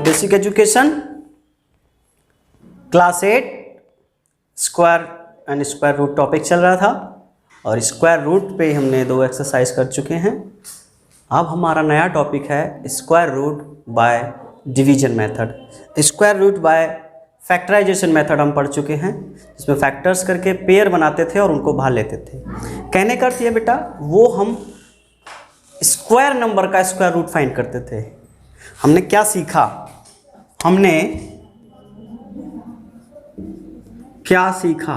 Basic education class 8 square and square root topic चल रहा था और स्क्वायर रूट पे हमने 2 एक्सरसाइज कर चुके हैं। अब हमारा नया टॉपिक है square root by division method. Square root by factorization method हम पढ़ चुके हैं, जिसमें फैक्टर्स करके पेयर बनाते थे और उनको बाहर लेते थे। कहने का अर्थ ये बेटा, वो हम स्क्वायर नंबर का स्क्वायर रूट फाइंड करते थे। हमने क्या सीखा? हमने क्या सीखा?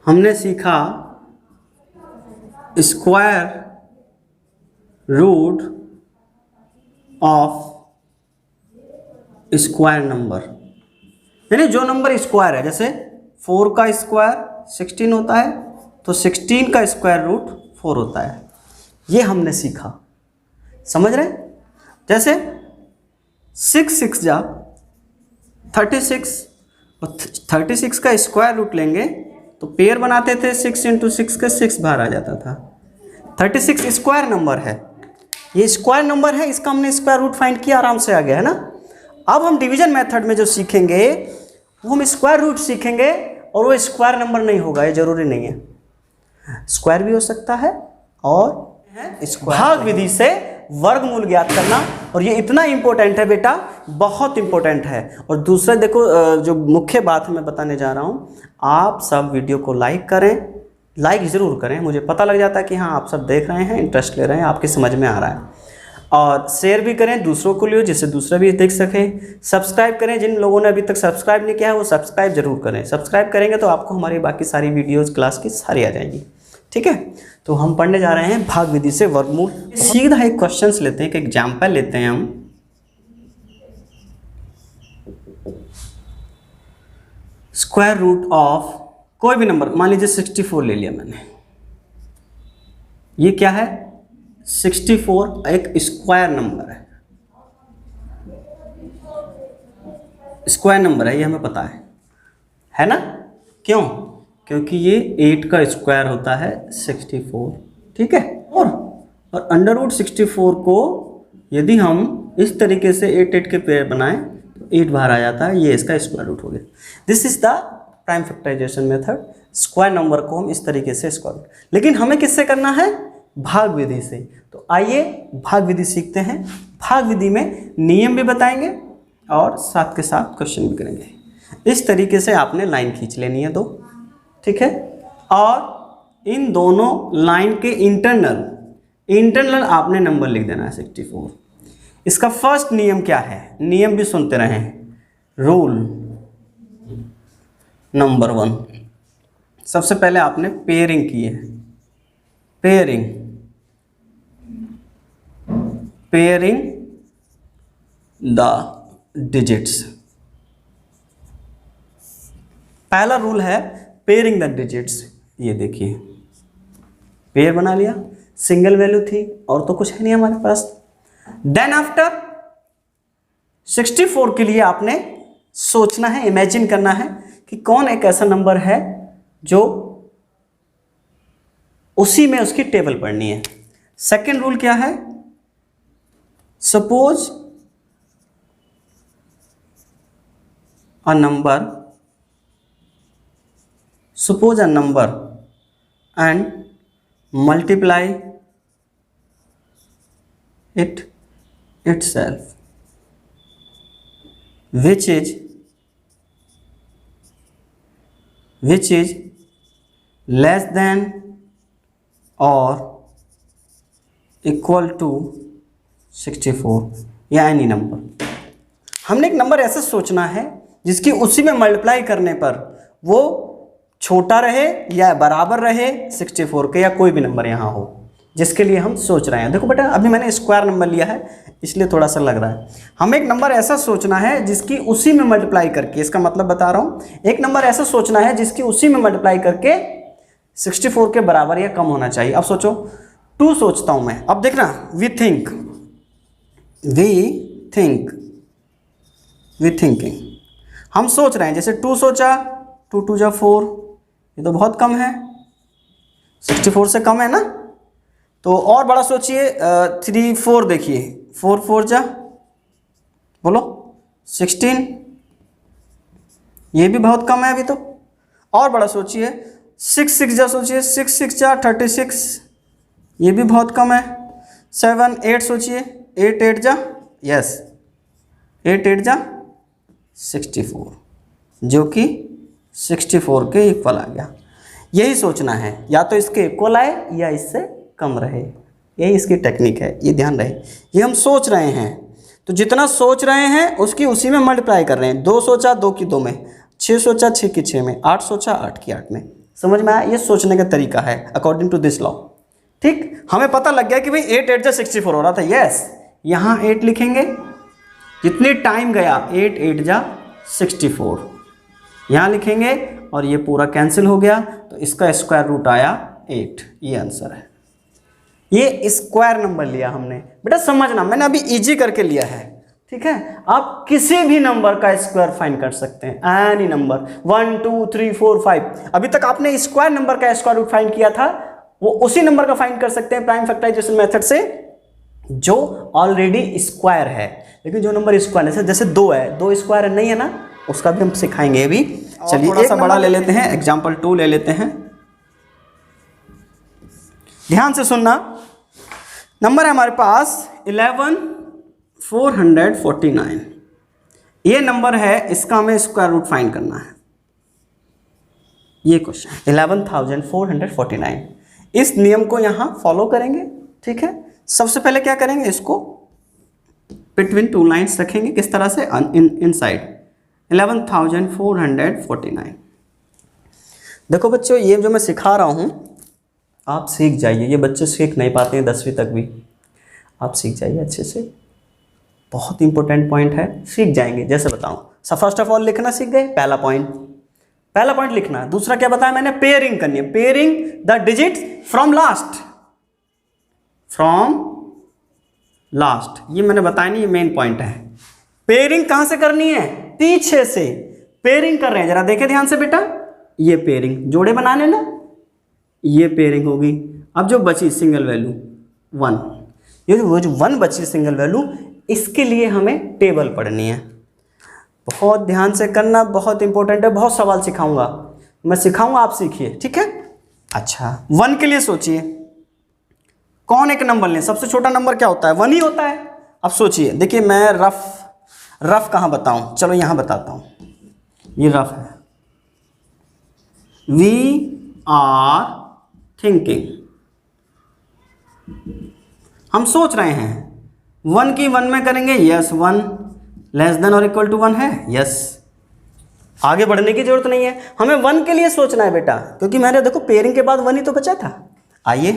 हमने सीखा square root of square number, यानी जो नंबर स्क्वायर है, जैसे 4 का स्क्वायर 16 होता है तो 16 का स्क्वायर रूट 4 होता है। ये हमने सीखा, समझ रहे? जैसे 6 6 जा 36 और 36 का स्क्वायर रूट लेंगे तो पेयर बनाते थे, 6 × 6 का 6 बाहर आ जाता था। 36 स्क्वायर नंबर है, ये स्क्वायर नंबर है, इसका हमने स्क्वायर रूट फाइंड किया, आराम से आ गया है ना। अब हम डिवीजन मेथड में जो सीखेंगे वो हम स्क्वायर रूट सीखेंगे, और वो स्क्वायर नंबर नहीं होगा, ये जरूरी नहीं है, स्क्वायर भी हो सकता है। और भाग विधि से वर्गमूल ज्ञात करना, और ये इतना इंपॉर्टेंट है बेटा, बहुत इंपॉर्टेंट है। और दूसरा देखो, जो मुख्य बात मैं बताने जा रहा हूँ, आप सब वीडियो को लाइक करें, लाइक ज़रूर करें, मुझे पता लग जाता है कि हाँ आप सब देख रहे हैं, इंटरेस्ट ले रहे हैं, आपकी समझ में आ रहा है। और शेयर भी करें दूसरों को लिए, जिससे दूसरे भी देख सकें। सब्सक्राइब करें, जिन लोगों ने अभी तक सब्सक्राइब नहीं किया है वो सब्सक्राइब जरूर करें। सब्सक्राइब करेंगे तो आपको हमारी बाकी सारी वीडियोज़ क्लास की सारी आ जाएंगी, ठीक है। तो हम पढ़ने जा रहे हैं भाग विधि से वर्गमूल। सीधा एक क्वेश्चंस लेते हैं, एक एग्जाम्पल लेते हैं हम। स्क्वायर रूट ऑफ कोई भी नंबर, मान लीजिए 64 ले लिया मैंने। ये क्या है? 64 एक स्क्वायर नंबर है, ये हमें पता है ना? क्यों? क्योंकि ये 8 का स्क्वायर होता है 64, ठीक है। और अंडर रूट 64 को यदि हम इस तरीके से 8 8 के पेयर बनाएं तो 8 बाहर आ जाता है, ये इसका स्क्वायर रूट हो गया। This is the prime factorization method. Square number को हम इस तरीके से स्क्वायर रूट, लेकिन हमें किससे करना है? भाग विधि से। तो आइए भाग विधि सीखते हैं। भाग विधि में नियम भी बताएंगे और साथ के साथ क्वेश्चन भी करेंगे। इस तरीके से आपने लाइन खींच लेनी है 2, ठीक है। और इन दोनों लाइन के इंटरनल आपने नंबर लिख देना है 64। इसका फर्स्ट नियम क्या है? नियम भी सुनते रहें। रूल नंबर 1, सबसे पहले आपने पेयरिंग की है। Pairing the digits. पहला रूल है पेयरिंग द डिजिट्स। ये देखिए, पेयर बना लिया, सिंगल वैल्यू थी और तो कुछ है नहीं हमारे पास। देन आफ्टर 64 के लिए आपने सोचना है, इमेजिन करना है कि कौन एक ऐसा नंबर है जो उसी में उसकी टेबल पढ़नी है। सेकेंड रूल क्या है? Suppose a number and multiply it itself, which is less than or equal to 64 या एनी नंबर। हमने एक नंबर ऐसा सोचना है जिसकी उसी में मल्टीप्लाई करने पर वो छोटा रहे या बराबर रहे 64 के, या कोई भी नंबर यहाँ हो जिसके लिए हम सोच रहे हैं। देखो बेटा, अभी मैंने स्क्वायर नंबर लिया है इसलिए थोड़ा सा लग रहा है। हमें एक नंबर ऐसा सोचना है जिसकी उसी में मल्टीप्लाई करके, इसका मतलब बता रहा हूँ, एक नंबर ऐसा सोचना है जिसकी उसी में मल्टीप्लाई करके 64 के बराबर या कम होना चाहिए। अब सोचो, 2 सोचता हूँ मैं। अब देखना, वी थिंकिंग हम सोच रहे हैं। जैसे 2 सोचा, 2 2 जा 4, ये तो बहुत कम है, 64 से कम है ना। तो और बड़ा सोचिए, 3 4 देखिए, 4 4 जा बोलो 16, ये भी बहुत कम है अभी तो। और बड़ा सोचिए 6 6 जा, सोचिए 6 6 जा 36, ये भी बहुत कम है। 7 8 सोचिए 8 8 जा, यस 8 8 जा 64, जो कि 64 के इक्वल आ गया। यही सोचना है, या तो इसके इक्वल आए या इससे कम रहे, यही इसकी टेक्निक है, ये ध्यान रहे। ये हम सोच रहे हैं, तो जितना सोच रहे हैं उसकी उसी में मल्टीप्लाई कर रहे हैं। 2 सोचा 2 की 2 में, 6 सोचा 6 की 6 में, 8 सोचा 8 की 8 में। समझ में आया? ये सोचने का तरीका है अकॉर्डिंग टू दिस लॉ। ठीक, हमें पता लग गया कि भाई 8 8 जा 64 हो रहा था, यस यहाँ 8 लिखेंगे, जितनी टाइम गया 8 8 जा 64 यहाँ लिखेंगे, और ये पूरा कैंसिल हो गया, तो इसका स्क्वायर रूट आया 8। ये आंसर है। ये स्क्वायर नंबर लिया हमने। बेटा समझना, मैंने अभी इजी करके लिया है, ठीक है। आप किसी भी नंबर का स्क्वायर फाइंड कर सकते हैं, एनी नंबर 1 2 3 4 5। अभी तक आपने स्क्वायर नंबर का स्क्वायर रूट फाइंड किया था, वो उसी नंबर का फाइंड कर सकते हैं प्राइम फैक्टराइजेशन मेथड से, जो ऑलरेडी स्क्वायर है। लेकिन जो नंबर स्क्वायर है, जैसे 2 है, 2 स्क्वायर नहीं है ना, उसका भी हम सिखाएंगे अभी। चलिए थोड़ा सा बड़ा ले लेते हैं, एग्जाम्पल 2 ले लेते हैं। ध्यान से सुनना, नंबर है हमारे पास 11449। ये नंबर है, इसका हमें स्क्वायर रूट फाइंड करना है। ये क्वेश्चन 11449। इस नियम को यहां फॉलो करेंगे, ठीक है। सबसे पहले क्या करेंगे, इसको बिटवीन 2 लाइन्स रखेंगे, किस तरह से, इनसाइड 11449। देखो बच्चों, ये जो मैं सिखा रहा हूं आप सीख जाइए। ये बच्चे सीख नहीं पाते हैं 10वीं तक भी, आप सीख जाइए अच्छे से, बहुत इंपॉर्टेंट पॉइंट है, सीख जाएंगे। जैसे बताऊं, फर्स्ट ऑफ ऑल लिखना सीख गए, पहला पॉइंट लिखना है। दूसरा क्या बताया मैंने, पेयरिंग करनी है, pairing the digits from last, ये मैंने बताया नहीं, ये मेन पॉइंट है। पेयरिंग कहां से करनी है, पीछे से पेयरिंग कर रहे हैं, जरा देखे ध्यान से बेटा। ये पेयरिंग जोड़े बनाने ना, ये पेयरिंग होगी। अब जो बची सिंगल वैल्यू 1, ये वो जो 1 बची सिंगल वैल्यू, इसके लिए हमें टेबल पढ़नी है। बहुत ध्यान से करना, बहुत इंपॉर्टेंट है, बहुत सवाल सिखाऊंगा मैं, सिखाऊंगा आप सीखिए, ठीक है। अच्छा 1 के लिए सोचिए, कौन एक नंबर लें, सबसे छोटा नंबर क्या होता है, 1 ही होता है। अब सोचिए, देखिए मैं रफ कहाँ बताऊं, चलो यहां बताता हूं, ये रफ है। वी आर थिंकिंग, हम सोच रहे हैं। 1 की 1 में करेंगे, यस 1 लेस देन और इक्वल टू 1 है, यस। आगे बढ़ने की जरूरत नहीं है, हमें 1 के लिए सोचना है बेटा, क्योंकि मैंने देखो पेयरिंग के बाद 1 ही तो बचा था। आइए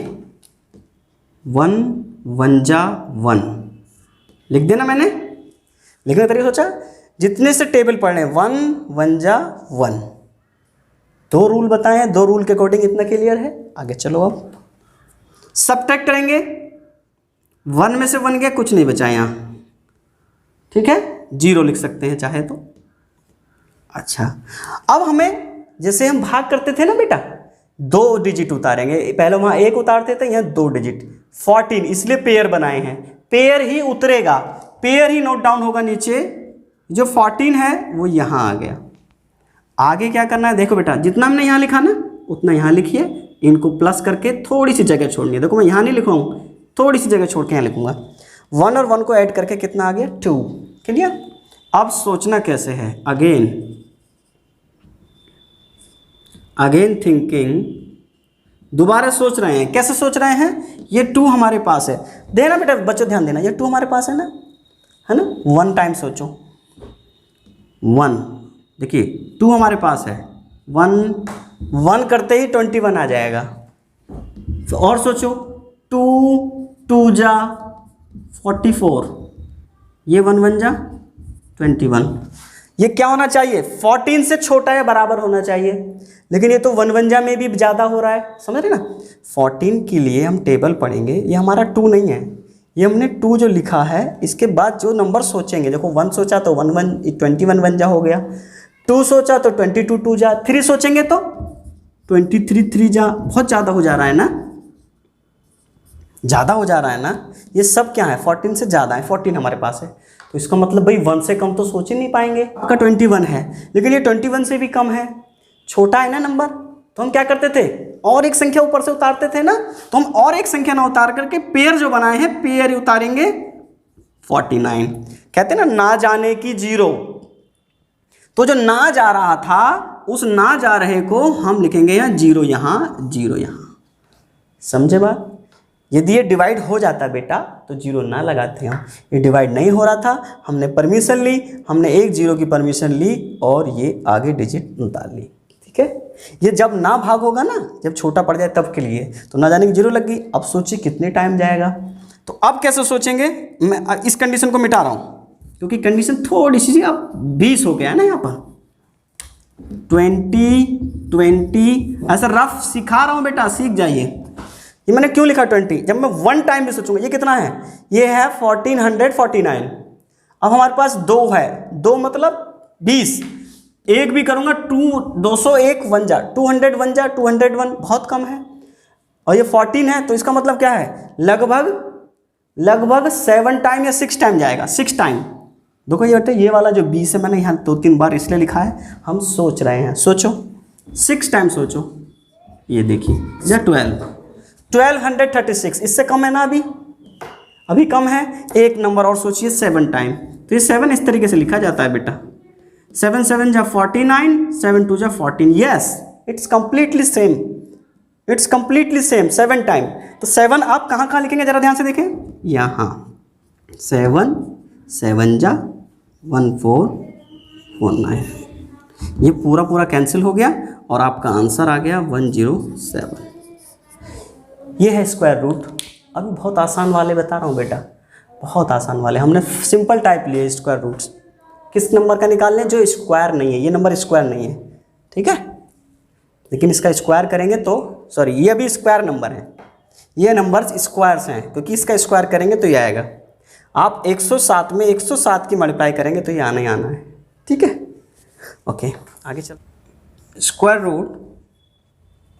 1 1 जा 1 लिख देना, मैंने लिखने का तरीका सोचा, जितने से टेबल पढ़ने 1 1 जा 1, 2 रूल बताए हैं, 2 रूल के अकॉर्डिंग इतना क्लियर है। आगे चलो, अब सबट्रैक्ट करेंगे, 1 में से 1 गया, कुछ नहीं बचा यहाँ, ठीक है, 0 लिख सकते हैं चाहे तो। अच्छा अब हमें, जैसे हम भाग करते थे ना बेटा, 2 डिजिट उतारेंगे, पहले वहाँ 1 उतारते थे, यहाँ 2 डिजिट, 14, इसलिए पेयर बनाए हैं, पेयर ही उतरेगा, पेयर ही नोट डाउन होगा नीचे। जो 14 है वो यहाँ आ गया। आगे क्या करना है, देखो बेटा, जितना हमने यहाँ लिखा ना उतना यहाँ लिखिए, इनको प्लस करके थोड़ी सी जगह छोड़नी है। देखो मैं यहाँ नहीं लिखूँगा, थोड़ी सी जगह छोड़ के यहाँ लिखूँगा। 1 और 1 को ऐड करके कितना आ गया, 2। क्लियर। अब सोचना कैसे है, अगेन थिंकिंग, दोबारा सोच रहे हैं। कैसे सोच रहे हैं, ये 2 हमारे पास है, देना बेटा बच्चों ध्यान देना, ये 2 हमारे पास है ना, 1 टाइम सोचो, 1, देखिए 2 हमारे पास है, 1 करते ही 21 आ जाएगा। तो और सोचो, 2 2 जा 44, ये 1 1 जा 21, ये क्या होना चाहिए, 14 से छोटा या बराबर होना चाहिए, लेकिन ये तो 1 1 जा में भी ज़्यादा हो रहा है, समझ रहे ना। 14 के लिए हम टेबल पढ़ेंगे, ये हमारा 2 नहीं है, ये हमने 2 जो लिखा है, इसके बाद जो नंबर सोचेंगे, देखो 1 सोचा तो 1 1 21 1 जा हो गया, 2 सोचा तो 22 2 जा, 3 सोचेंगे तो 23 3 जा, बहुत ज़्यादा हो जा रहा है ना। ज़्यादा हो जा रहा है ना, ये सब क्या है 14 से ज़्यादा है, 14 हमारे पास है, तो इसका मतलब भाई 1 से कम तो सोच ही नहीं पाएंगे। आपका 21 है, लेकिन ये 21 से भी कम है, छोटा है ना नंबर, तो हम क्या करते थे और एक संख्या ऊपर से उतारते थे ना, तो हम और एक संख्या ना उतार करके पेयर जो बनाए हैं पेयर उतारेंगे 49। कहते हैं ना जाने की जीरो, तो जो ना जा रहा था उस ना जा रहे को हम लिखेंगे यहाँ जीरो, यहाँ जीरो, यहाँ। समझे बात? यदि ये डिवाइड हो जाता बेटा तो जीरो ना लगाते हम, ये डिवाइड नहीं हो रहा था, हमने परमिशन ली, हमने एक जीरो की परमिशन ली और ये आगे डिजिट उतार ली। ठीक है, ये जब ना भाग होगा ना, जब छोटा पड़ जाए तब के लिए, तो ना जाने की जीरो लग गई। अब सोचिए कितने टाइम जाएगा, तो अब कैसे सोचेंगे, मैं इस कंडीशन को मिटा रहा हूँ क्योंकि कंडीशन थोड़ी सी अब 20 हो गया है ना, यहाँ पर 20 ऐसा रफ सिखा रहा हूँ बेटा, सीख जाइए। ये मैंने क्यों लिखा 20, जब मैं 1 टाइम भी सोचूंगा, ये कितना है, ये है 1449। अब हमारे पास 2 है, 2 मतलब 20, एक भी करूंगा 201 1 जा 200 1 जा 201, बहुत कम है, और ये 14 है, तो इसका मतलब क्या है, लगभग 7 टाइम या 6 टाइम जाएगा, 6 टाइम। देखो ये बेटे, ये वाला जो 20 है मैंने यहाँ 2-3 बार इसलिए लिखा है, हम सोच रहे हैं, सोचो 6 टाइम सोचो। ये देखिए या 1236, इससे कम है ना, अभी कम है। एक नंबर और सोचिए 7 टाइम, तो ये 7 इस तरीके से लिखा जाता है बेटा, 7 7 जा 49, 7 2 जा 14। Yes, it's completely same, it's completely same, 7 time. तो 7 आप कहाँ लिखेंगे जरा ध्यान से देखें, यहाँ 7 7 जा 1449, ये पूरा कैंसिल हो गया और आपका आंसर आ गया 107। ये है स्क्वायर रूट। अभी बहुत आसान वाले बता रहा हूँ बेटा, बहुत आसान वाले, हमने सिंपल टाइप लिए स्क्वायर रूट्स। किस नंबर का निकाल लें, जो स्क्वायर नहीं है, ये नंबर स्क्वायर नहीं है, ठीक है, लेकिन इसका स्क्वायर करेंगे तो, सॉरी ये भी स्क्वायर नंबर है, ये नंबर्स स्क्वायर्स हैं, क्योंकि इसका स्क्वायर करेंगे तो ये आएगा। आप 107 में 107 की मल्टीप्लाई करेंगे तो ये आना ही आना है, ठीक है। ओके, आगे चल। स्क्वायर रूट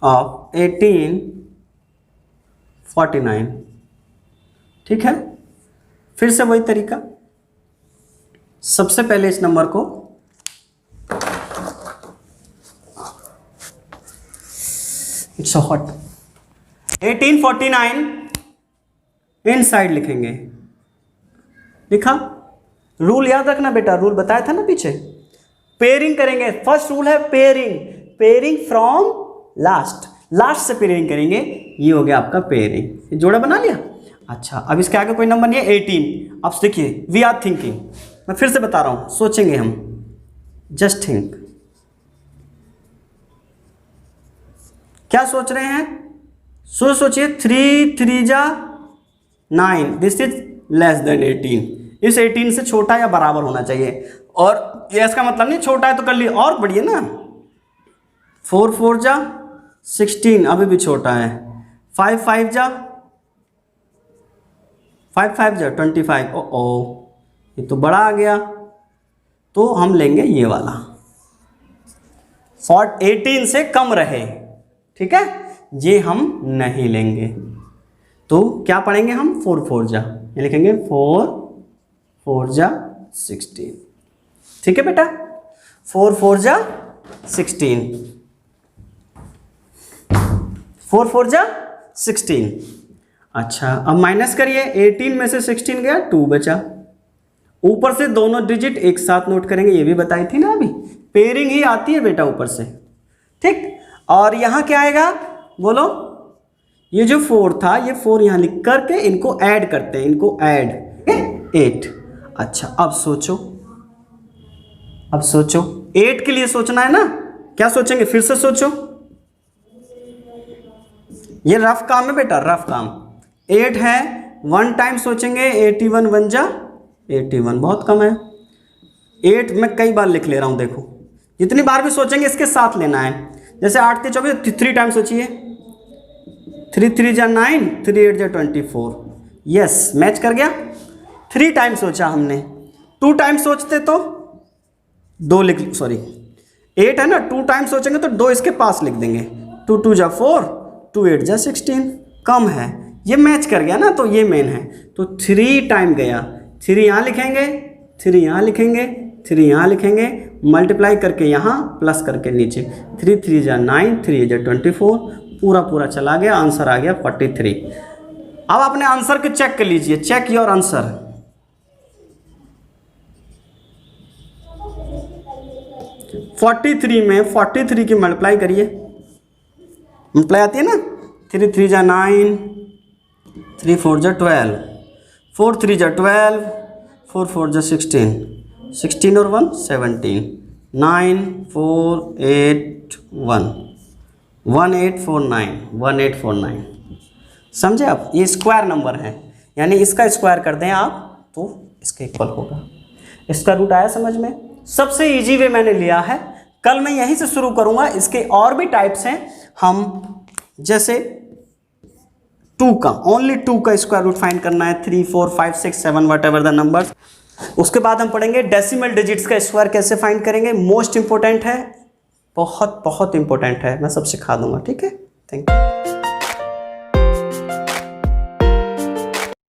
ऑफ 1849, ठीक है। फिर से वही तरीका, सबसे पहले इस नंबर को इट्स हॉट 1849 इनसाइड लिखेंगे, लिखा। रूल याद रखना बेटा, रूल बताया था ना पीछे, पेयरिंग करेंगे। फर्स्ट रूल है पेयरिंग फ्रॉम लास्ट से पेयरिंग करेंगे। ये हो गया आपका पेयरिंग, जोड़ा बना लिया। अच्छा, अब इसके आगे कोई नंबर नहीं है, 18। अब देखिए, वी आर थिंकिंग, मैं फिर से बता रहा हूं, सोचेंगे हम, जस्ट थिंक, क्या सोच रहे हैं, सोचिए 3 3 जा 9, दिस इज लेस देन 18। इस 18 से छोटा या बराबर होना चाहिए, और ये इसका मतलब नहीं छोटा है तो कर लिए, और बढ़िए ना। 4 4 जा 16, अभी भी छोटा है। 5 5 जा 25। ओ ये तो बड़ा आ गया, तो हम लेंगे ये वाला, 18 से कम रहे, ठीक है, ये हम नहीं लेंगे। तो क्या पढ़ेंगे हम, 4 4 जा, ये लिखेंगे 4 4 जा 16, ठीक है बेटा, 4 4 जा 16, 4 4 जा 16। अच्छा, अब माइनस करिए, 18 में से 16 गया, 2 बचा। ऊपर से दोनों डिजिट एक साथ नोट करेंगे, ये भी बताई थी ना, अभी पेयरिंग ही आती है बेटा ऊपर से, ठीक। और यहाँ क्या आएगा बोलो, ये जो 4 था, ये 4 यहाँ लिख करके इनको ऐड करते हैं, इनको ऐड 8। अच्छा, अब सोचो 8 के लिए सोचना है ना, क्या सोचेंगे, फिर से सोचो, ये रफ काम है बेटा, रफ काम। 8 है, 1 टाइम सोचेंगे, 81 1 जा 81, बहुत कम है। 8 मैं कई बार लिख ले रहा हूं, देखो जितनी बार भी सोचेंगे इसके साथ लेना है। जैसे 8 3 24, 3 टाइम सोचिए, 3 3 जा 9, 3 8 जा 24। यस, मैच कर गया। 3 टाइम सोचा हमने, 2 टाइम सोचते तो 2 लिख, सॉरी 8 है ना, 2 टाइम सोचेंगे तो 2 इसके पास लिख देंगे। 2 2 जा 4, 2 8 जा 16, कम है, ये मैच कर गया ना, तो ये मेन है। तो 3 टाइम गया, 3 यहाँ लिखेंगे, 3 यहाँ लिखेंगे, 3 यहाँ लिखेंगे, मल्टीप्लाई करके यहाँ प्लस करके नीचे, 3 3 जा 9, 3 जा 24, पूरा पूरा चला गया, आंसर आ गया 43। अब अपने आंसर को चेक कर लीजिए, check your answer. Forty three में 43 की मल्टीप्लाई करिए, मल्टीप्लाई आती है ना, 3 3 जा 9, 3 4 जा 12, 4 3 जा 12, 4 4 जा 16, 16 और 1 17, 9 4 8 1, 1849, 1849। समझे आप? ये स्क्वायर नंबर है, यानी इसका स्क्वायर कर दें आप तो इसके इक्वल होगा। इसका रूट आया समझ में? सबसे इजी वे मैंने लिया है। कल मैं यहीं से शुरू करूंगा, इसके और भी टाइप्स हैं। हम जैसे 2 का, ओनली 2 का स्क्वायर रूट फाइंड करना है, 3 4 5 6 7 वट एवर द नंबर्स। उसके बाद हम पढ़ेंगे डेसिमल डिजिट्स का स्क्वायर कैसे फाइंड करेंगे, मोस्ट इंपॉर्टेंट है, बहुत बहुत इंपॉर्टेंट है, मैं सब सिखा दूंगा। ठीक है, थैंक यू।